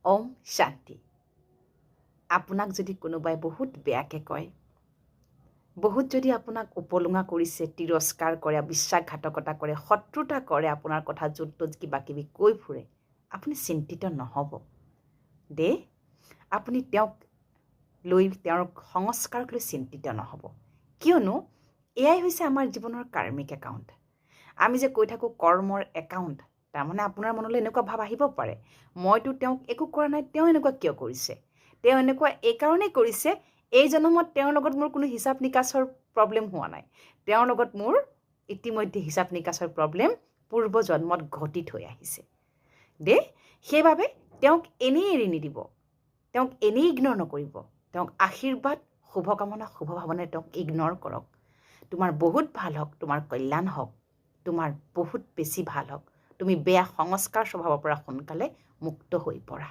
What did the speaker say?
ওম শান্তি। আপোনাক যদি কোনোবাই বহুত বেয়াকৈ কয়, বহুত যদি আপোনাক উপলুঙা কৰিছে, তিৰস্কাৰ কৰে, বিশ্বাসঘাতকতা কৰে, শত্ৰুতা কৰে, আপোনাৰ কথা য'ত ত'ত কিবা কিবি কৈ ফুৰে, আপুনি চিন্তিত নহ'ব দেই। আপুনি তেওঁক লৈ, তেওঁৰ সংস্কাৰক লৈ চিন্তিত নহ'ব। কিয়নো এয়াই হৈছে আমাৰ জীৱনৰ কাৰ্মিক একাউণ্ট। আমি যে কৈ থাকোঁ কৰ্মৰ একাউণ্ট, তাৰমানে আপোনাৰ মনলৈ এনেকুৱা ভাৱ আহিব পাৰে, মইতো তেওঁক একো কৰা নাই, তেওঁ এনেকুৱা কিয় কৰিছে? তেওঁ এনেকুৱা এইকাৰণেই কৰিছে, এই জন্মত তেওঁৰ লগত মোৰ কোনো হিচাপ নিকাচৰ প্ৰব্লেম হোৱা নাই। তেওঁৰ লগত মোৰ ইতিমধ্যে হিচাপ নিকাচৰ প্ৰব্লেম পূৰ্ব জন্মত ঘটি থৈ আহিছে দেই। সেইবাবে তেওঁক এনেই এৰি নিদিব, তেওঁক এনেই ইগন'ৰ নকৰিব। তেওঁক আশীৰ্বাদ, শুভকামনা, শুভভাৱনাৰে তেওঁক ইগন'ৰ কৰক। তোমাৰ বহুত ভাল হওক, তোমাৰ কল্যাণ হওক, তোমাৰ বহুত বেছি ভাল হওক। তুমি বেয়া সংস্কাৰ স্বভাৱৰ পৰা সোনকালে মুক্ত হৈ পৰা।